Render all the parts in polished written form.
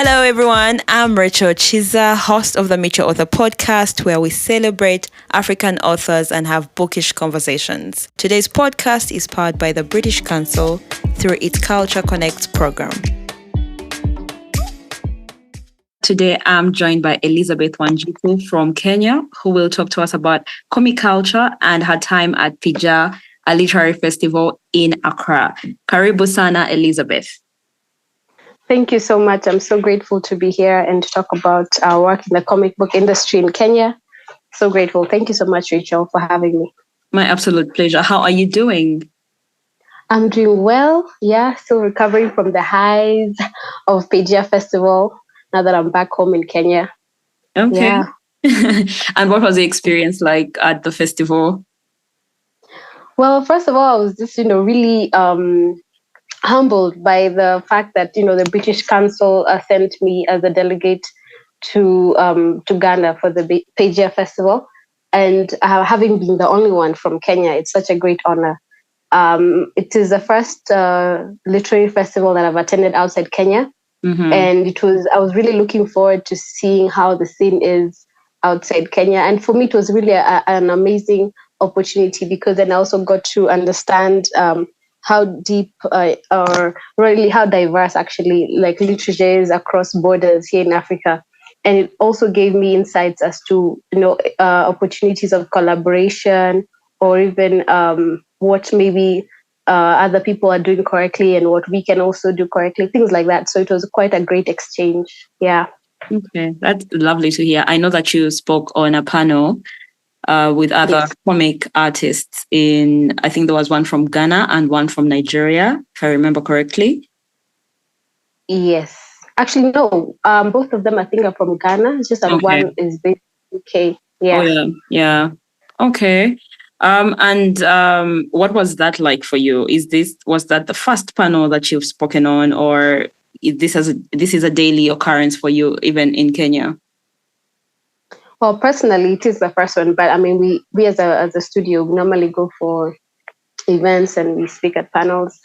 Hello, everyone. I'm Rachel Chiza, host of the Mature Author podcast, where we celebrate African authors and have bookish conversations. Today's podcast is powered by the British Council through its Culture Connect program. Today, I'm joined by Elizabeth Wanjiku from Kenya, who will talk to us about comic culture and her time at PaGya, a literary festival in Accra. Karibu sana, Elizabeth. Thank you so much. I'm so grateful to be here and to talk about our work in the comic book industry in Kenya. So grateful. Thank you so much, Rachel, for having me. My absolute pleasure. How are you doing? I'm doing well. Yeah, still recovering from the highs of PaGya Festival now that I'm back home in Kenya. Okay. Yeah. And what was the experience like at the festival? Well, first of all, I was just, really humbled by the fact that the British Council sent me as a delegate to Ghana for the PaGya Festival, and having been the only one from Kenya, it's such a great honor. It is the first literary festival that I've attended outside Kenya, and I was really looking forward to seeing how the scene is outside Kenya, and for me it was really an amazing opportunity because then I also got to understand how deep or really how diverse actually like literature is across borders here in Africa. And it also gave me insights as to opportunities of collaboration or even what maybe other people are doing correctly and what we can also do correctly, things like that. So it was quite a great exchange. Yeah. Okay, that's lovely to hear. I know that you spoke on a panel with other comic artists I think there was one from Ghana and one from Nigeria, if I remember correctly. Yes. Actually, no. Both of them, I think, are from Ghana. It's just that one is based in UK. Yeah. Oh, yeah. Okay. And what was that like for you? Was that the first panel that you've spoken on, or this is a daily occurrence for you, even in Kenya? Well, personally, it is the first one, but I mean, we as a studio, we normally go for events and we speak at panels.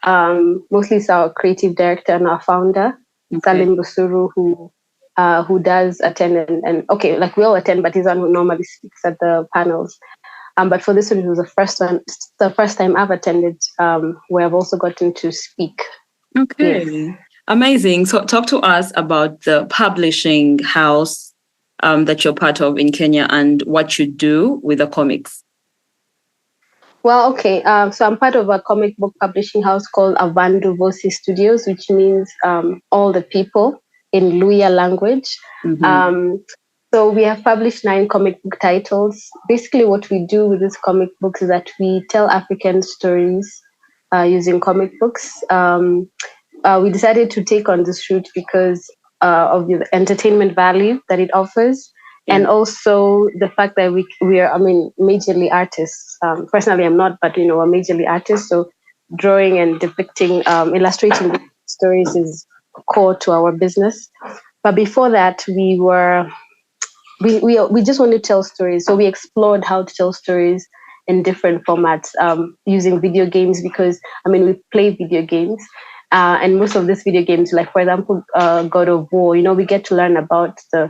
Mostly it's our creative director and our founder, Salim Busuru, who does attend and like we all attend, but he's the one who normally speaks at the panels. But for this one, it was the first time I've attended where I've also gotten to speak. Okay, yes. Amazing. So talk to us about the publishing house that you're part of in Kenya and what you do with the comics. Well, okay. So I'm part of a comic book publishing house called Avandu Vosi Studios, which means all the people in Luya language. So we have published 9 comic book titles. Basically, what we do with these comic books is that we tell African stories using comic books. We decided to take on this route because of the entertainment value that it offers. Yeah. And also the fact that we are, majorly artists. Personally, I'm not, but, we're majorly artists. So drawing and depicting, illustrating stories is core to our business. But before that, we just wanted to tell stories. So we explored how to tell stories in different formats using video games because, we play video games. And most of these video games, like for example, God of War, we get to learn about the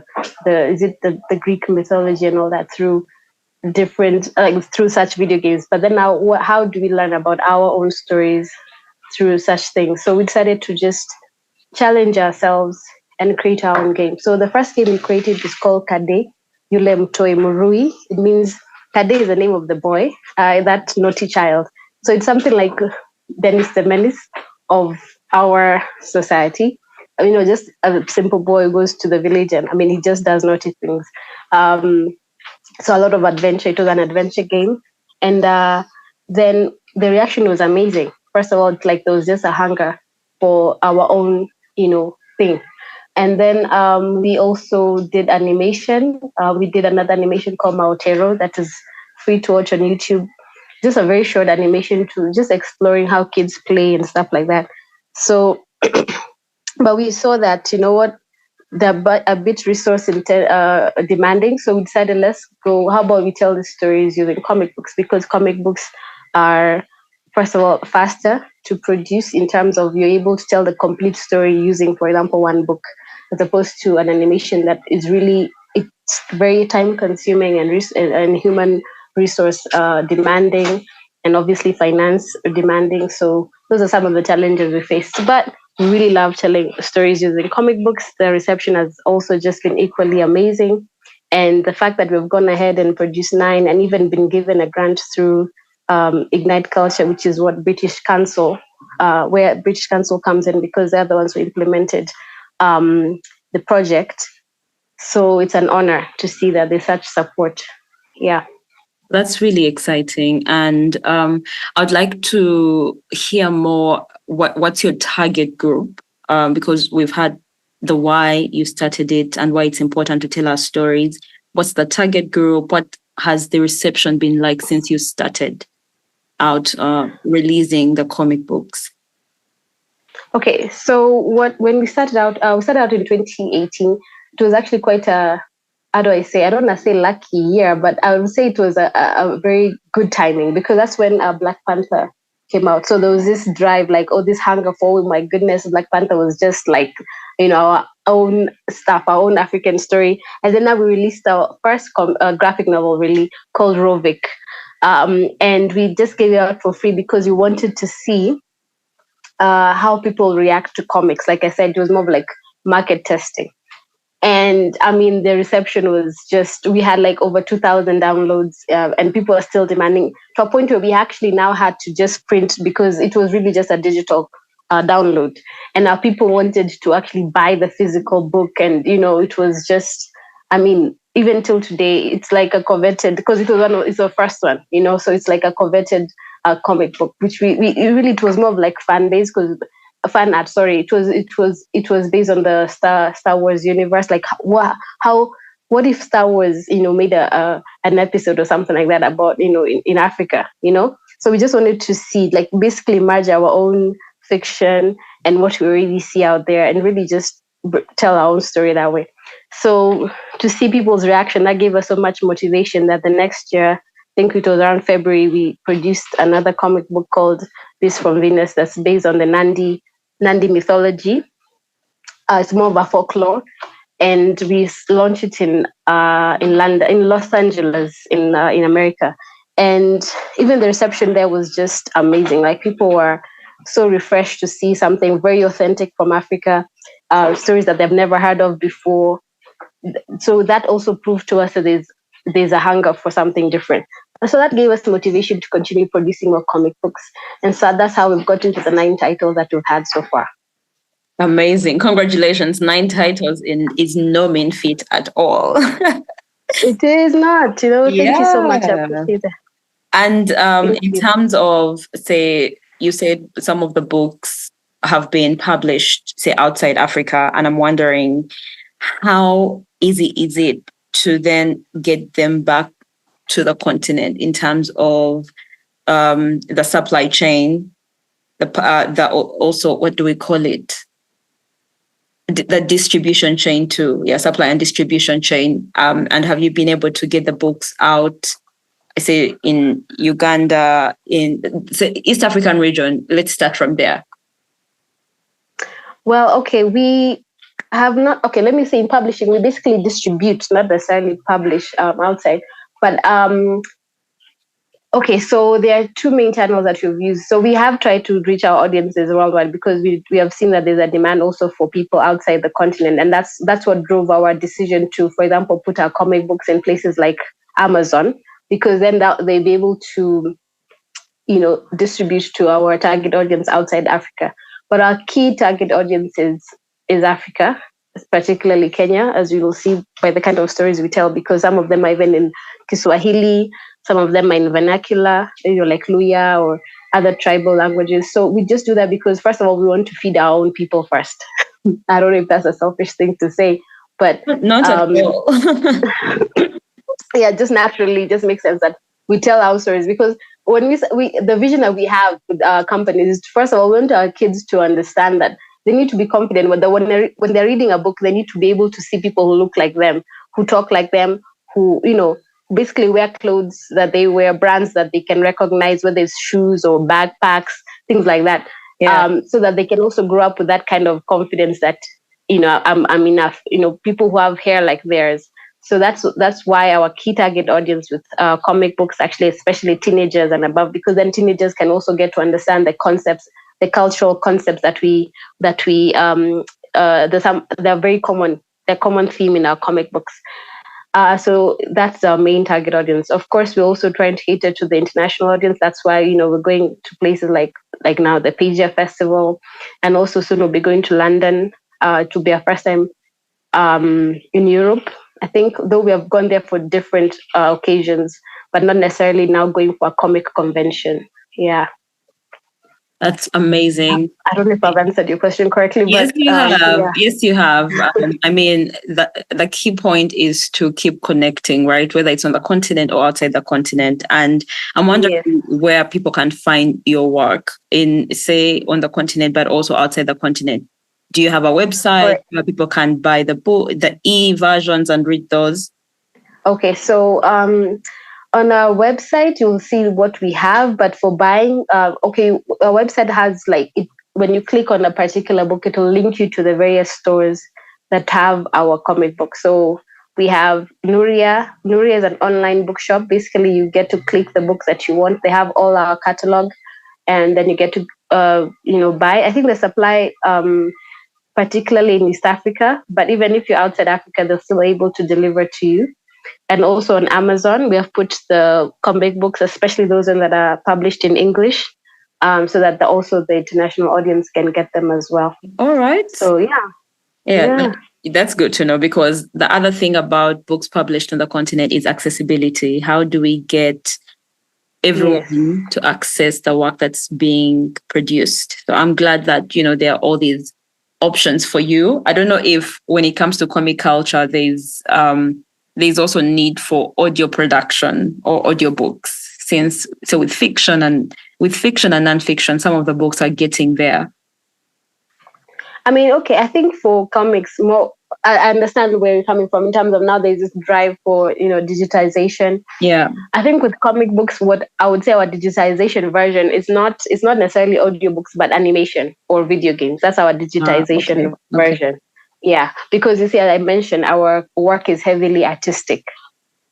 Greek mythology and all that through through such video games. But then now, how do we learn about our own stories through such things? So we decided to just challenge ourselves and create our own game. So the first game we created is called Kade Yule Mtoi Murui. It means Kade is the name of the boy, that naughty child. So it's something like Dennis the Menace of our society. Just a simple boy goes to the village and he just does naughty things. So a lot of adventure. It was an adventure game, and then the reaction was amazing. First of all, there was just a hunger for our own thing. And then we also did animation. We did another animation called Maotero that is free to watch on YouTube. Just a very short animation to just exploring how kids play and stuff like that. So, but we saw that, they're a bit resource demanding. So we decided, let's go, how about we tell the stories using comic books? Because comic books are first of all, faster to produce in terms of you're able to tell the complete story using, for example, one book, as opposed to an animation that is really, it's very time consuming and human resource demanding, and obviously finance demanding. So those are some of the challenges we face. But we really love telling stories using comic books. The reception has also just been equally amazing. And the fact that we've gone ahead and produced 9 and even been given a grant through Ignite Culture, which is what British Council, where British Council comes in because they're the ones who implemented the project. So it's an honor to see that there's such support. Yeah. That's really exciting. And I'd like to hear more. What's your target group? Because we've had the why you started it and why it's important to tell our stories. What's the target group? What has the reception been like since you started out releasing the comic books? Okay, so when we started out in 2018. It was actually quite a, how do I say? I don't want to say lucky year, but I would say it was a very good timing, because that's when Black Panther came out. So there was this drive, like, oh, this hunger for, oh my goodness, Black Panther was just like, our own stuff, our own African story. And then now we released our first graphic novel, really, called Rovik. And we just gave it out for free because we wanted to see how people react to comics. Like I said, it was more of like market testing. And I mean, the reception was just, we had like over 2,000 downloads, and people are still demanding, to a point where we actually now had to just print, because it was really just a digital download. And now people wanted to actually buy the physical book. And, it was just, I mean, even till today, it's like a coveted, because it's the first one, so it's like a coveted comic book, which it was more of like fan base, because fan art. Sorry, it was based on the Star Wars universe. Like, what if Star Wars, made an episode or something like that about, in Africa, So we just wanted to see, like, basically merge our own fiction and what we really see out there, and really just tell our own story that way. So to see people's reaction, that gave us so much motivation that the next year, I think it was around February, we produced another comic book called This from Venus, that's based on the Nandi mythology. It's more of a folklore, and we launched it in London, in Los Angeles, in America. And even the reception there was just amazing. Like, people were so refreshed to see something very authentic from Africa, stories that they've never heard of before. So that also proved to us that there's a hunger for something different. So that gave us motivation to continue producing more comic books. And so that's how we've got into the 9 titles that we've had so far. Amazing. Congratulations. 9 titles is no mean feat at all. It is not, Thank you so much. I appreciate it. And in terms of, say, you said some of the books have been published, say, outside Africa, and I'm wondering, how easy is it to then get them back to the continent in terms of the supply chain, the also, what do we call it? The distribution chain too, supply and distribution chain. And have you been able to get the books out, say, in Uganda, in the East African region? Let's start from there. Well, okay, we have not. Okay, let me say, in publishing, we basically distribute, not necessarily publish outside. But okay, so there are 2 main channels that we've used. So we have tried to reach our audiences worldwide, because we have seen that there's a demand also for people outside the continent, and that's what drove our decision to, for example, put our comic books in places like Amazon, because then they'll be able to, distribute to our target audience outside Africa. But our key target audience is Africa, particularly Kenya, as you will see by the kind of stories we tell, because some of them are even in Kiswahili, some of them are in vernacular, like Luya or other tribal languages. So we just do that because, first of all, we want to feed our own people first. I don't know if that's a selfish thing to say, but not at all. Yeah, just naturally, just makes sense that we tell our stories, because when the vision that we have with our companies is, first of all, we want our kids to understand that they need to be confident when they're reading a book. They need to be able to see people who look like them, who talk like them, who basically wear clothes that they wear, brands that they can recognize, whether it's shoes or backpacks, things like that. So that they can also grow up with that kind of confidence that, I'm enough. People who have hair like theirs. So that's why our key target audience with comic books, actually, especially teenagers and above, because then teenagers can also get to understand the concepts, the cultural concepts they're very common. They're common theme in our comic books. So that's our main target audience. Of course, we're also trying to cater to the international audience. That's why, we're going to places like now the PaGya festival, and also soon we'll be going to London to be our first time in Europe. I think, though we have gone there for different occasions, but not necessarily now going for a comic convention. Yeah. That's amazing. I don't know if I've answered your question correctly, yes, but you have. yeah. Yes, you have. I mean, the key point is to keep connecting, right? Whether it's on the continent or outside the continent. And I'm wondering where people can find your work in, say, on the continent, but also outside the continent. Do you have a website where people can buy the book, the e-versions, and read those? Okay, so on our website, you'll see what we have. But for buying, our website has when you click on a particular book, it will link you to the various stores that have our comic book. So we have Nuria. Nuria is an online bookshop. Basically, you get to click the books that you want. They have all our catalog, and then you get to buy. I think they supply particularly in East Africa, but even if you're outside Africa, they're still able to deliver to you. And also on Amazon, we have put the comic books, especially those that are published in English, so that also the international audience can get them as well. All right. So yeah. That's good to know, because the other thing about books published on the continent is accessibility. How do we get everyone to access the work that's being produced? So I'm glad that, there are all these options for you. I don't know if when it comes to comic culture, there's also need for audio production or audiobooks, so with fiction and nonfiction, some of the books are getting there. I mean, okay, I think for comics, more, I understand where you're coming from in terms of now there's this drive for, digitization. Yeah. I think with comic books, what I would say our digitization version is not necessarily audiobooks, but animation or video games. That's our digitization version. Okay. Yeah, because you see, as I mentioned, our work is heavily artistic,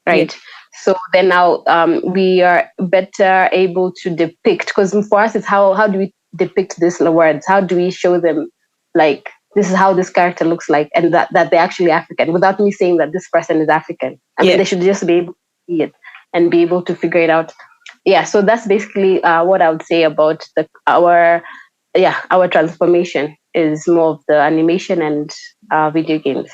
right? Yeah. So then now we are better able to depict, because for us it's how do we depict these words? How do we show them, like, this is how this character looks like, and that they're actually African, without me saying that this person is African. I mean, they should just be able to see it and be able to figure it out. Yeah, so that's basically what I would say about our transformation is more of the animation and video games.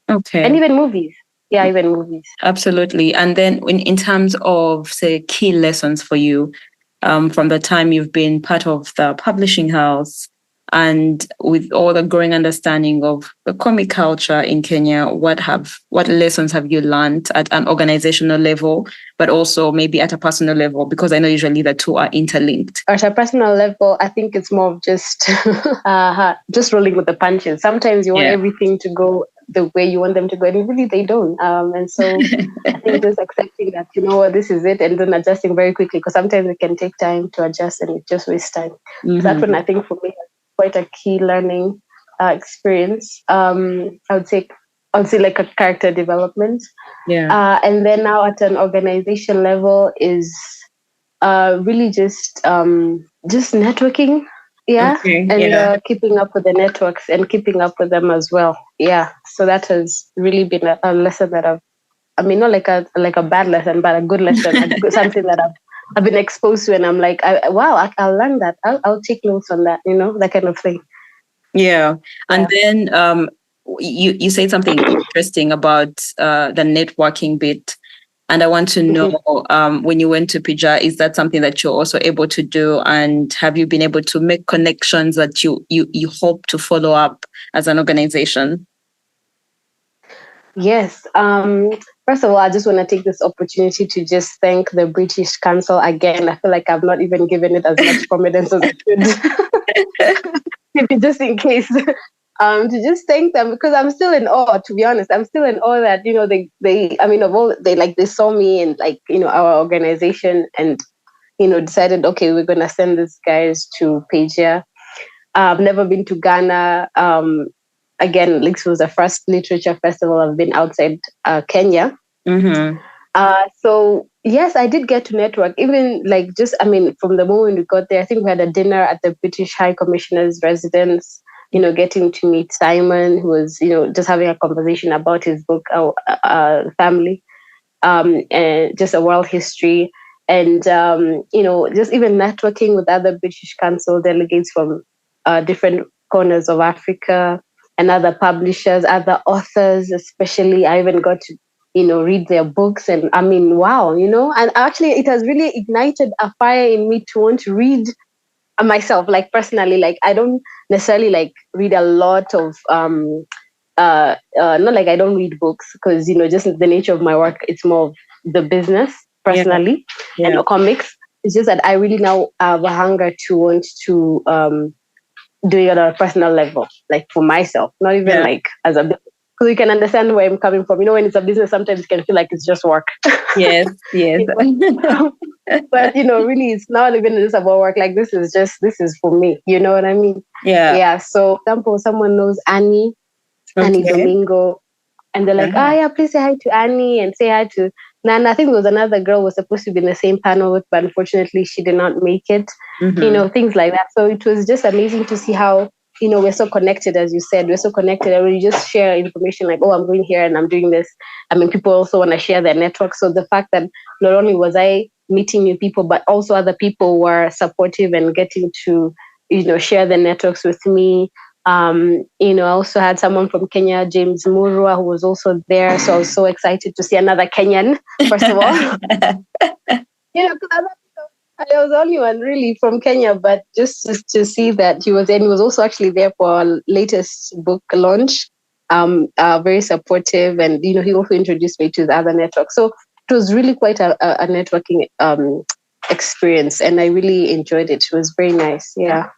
Okay. And even movies. Yeah, even movies. Absolutely. And then in terms of, say, key lessons for you from the time you've been part of the publishing house, and with all the growing understanding of the comic culture in Kenya, what lessons have you learned at an organizational level, but also maybe at a personal level? Because I know usually the two are interlinked. At a personal level, I think it's more of just rolling with the punches. Sometimes you want everything to go the way you want them to go, and really they don't. And so I think just accepting that, this is it, and then adjusting very quickly, because sometimes it can take time to adjust and it just wastes time. Mm-hmm. So that's when I think for me, quite a key learning experience. I would say like a character development. Yeah. And then now at an organization level is really just networking. Yeah. Okay. And keeping up with the networks and keeping up with them as well. Yeah. So that has really been a lesson that not like a bad lesson, but a good lesson, something that I've been exposed to, and I'm like, I'll learn that. I'll take notes on that, that kind of thing. Yeah. And then you said something interesting about the networking bit. And I want to know, when you went to PaGya, is that something that you're also able to do? And have you been able to make connections that you hope to follow up as an organization? Yes. First of all, I just want to take this opportunity to just thank the British Council again. I feel like I've not even given it as much prominence as I should. Just in case. to just thank them, because I'm still in awe, to be honest. I'm still in awe that, they saw me and our organization, and, decided, okay, we're going to send these guys to PaGya. I've never been to Ghana. Again, this was the first literature festival I've been outside Kenya. Mm-hmm. So yes, I did get to network. Even from the moment we got there, I think we had a dinner at the British High Commissioner's residence. Getting to meet Simon, who was just having a conversation about his book, Family, and just a world history, and just even networking with other British Council delegates from different corners of Africa, and other publishers, other authors, especially. I even got to read their books, and I mean, wow, and actually it has really ignited a fire in me to want to read myself, like personally. Like, I don't necessarily read a lot of not like I don't read books, because just the nature of my work, it's more of the business personally. And comics. It's just that I really now have a hunger to want to do it on a personal level, like for myself, not even like as a, because you can understand where I'm coming from. When it's a business, sometimes it can feel like it's just work. Yes. But really, it's not even just about work. Like, this is for me. You know what I mean? Yeah. So, for example, someone knows Annie Domingo, and they're like, yeah, please say hi to Annie and say hi to Nana. I think there was another girl who was supposed to be in the same panel with, but unfortunately she did not make it. Things like that. So it was just amazing to see how, we're so connected. As you said, we're so connected, and we just share information like, oh, I'm going here and I'm doing this. I mean, people also want to share their network. So the fact that not only was I meeting new people, but also other people were supportive and getting to, share their networks with me. I also had someone from Kenya, James Murua, who was also there. So I was so excited to see another Kenyan, first of all. Because I was the only one really from Kenya, but just to see that he was also actually there for our latest book launch. Very supportive, and he also introduced me to the other network. So it was really quite a networking experience, and I really enjoyed it. It was very nice. Yeah.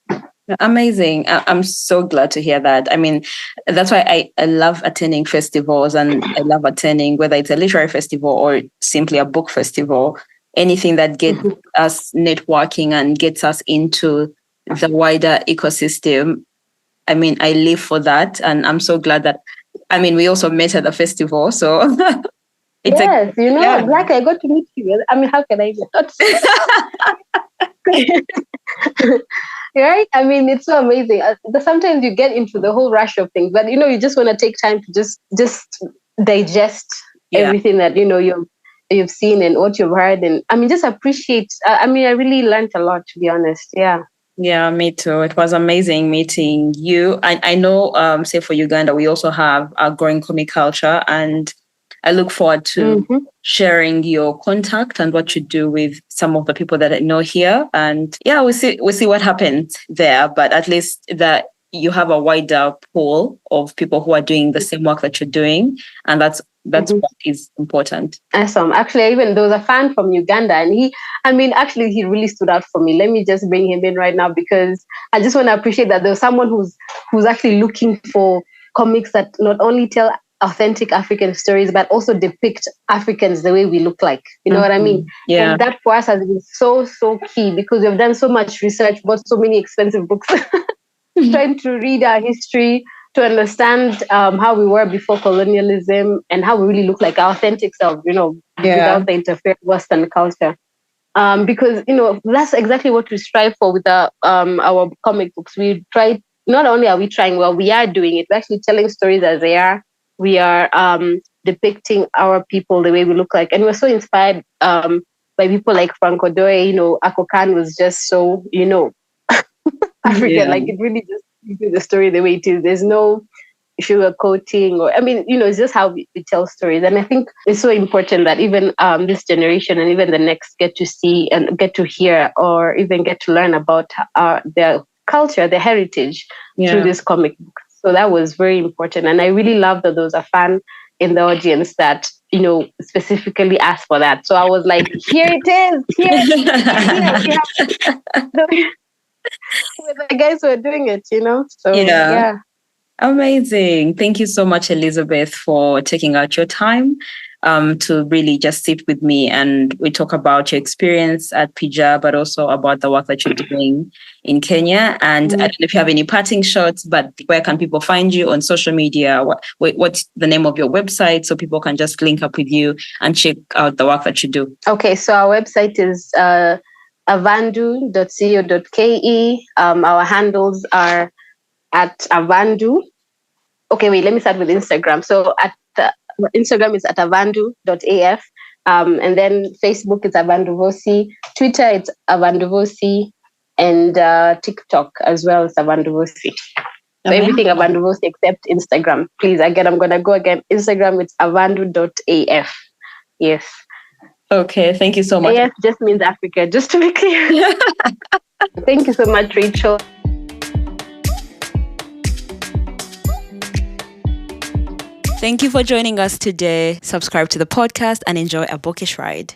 Amazing. I'm so glad to hear that. I mean, that's why I love attending festivals, and I love attending, whether it's a literary festival or simply a book festival, anything that gets us networking and gets us into the wider ecosystem. I mean, I live for that, and I'm so glad that, I mean, we also met at the festival. So yes, like I got to meet you. I mean, how can I not? Right? I mean, it's so amazing. Sometimes you get into the whole rush of things, but you just want to take time to just digest everything that you've seen and what you've heard, and I mean, just appreciate. I mean, I really learned a lot, to be honest. Yeah. Yeah, me too. It was amazing meeting you. I know, say for Uganda, we also have a growing comic culture, and I look forward to sharing your contact and what you do with some of the people that I know here. And yeah, we'll see what happens there. But at least that you have a wider pool of people who are doing the same work that you're doing. And that's what is important. Awesome. Actually, even there was a fan from Uganda, and he really stood out for me. Let me just bring him in right now, because I just want to appreciate that there's someone who's actually looking for comics that not only tell authentic African stories, but also depict Africans the way we look like. You know what I mean? Yeah. And that for us has been so, so key, because we've done so much research, bought so many expensive books, trying to read our history, to understand how we were before colonialism, and how we really look like our authentic self, without the interference of Western culture. Because, that's exactly what we strive for with our comic books. We try, not only are we trying, well, we are doing it. We're actually telling stories as they are. We are depicting our people the way we look like. And we're so inspired by people like Franco Doe. Ako Khan was just so, African. Like, it really just gives you the story the way it is. There's no sugarcoating, or it's just how we tell stories. And I think it's so important that even this generation and even the next get to see and get to hear, or even get to learn about their culture, their heritage through this comic book. So that was very important. And I really love that there was a fan in the audience that, specifically asked for that. So I was like, here it is. Here with the guys who are doing it, So yeah. Amazing. Thank you so much, Elizabeth, for taking out your time to really just sit with me, and we talk about your experience at PaGya, but also about the work that you're doing in Kenya. And I don't know if you have any parting shots, but where can people find you on social media? What's the name of your website so people can just link up with you and check out the work that you do? Okay, so our website is avandu.co.ke. Our handles are at Avandu. Okay, wait, let me start with Instagram. So Instagram is at avandu.af. And then Facebook is Avandu Vosi. Twitter, it's Avandu Vosi. And TikTok as well as Avandu Vosi. So everything Avandu Vosi except Instagram. Please, again, I'm going to go again. Instagram, it's avandu.af. Yes. Okay, thank you so much. AF just means Africa, just to be clear. Thank you so much, Rachel. Thank you for joining us today. Subscribe to the podcast and enjoy a bookish ride.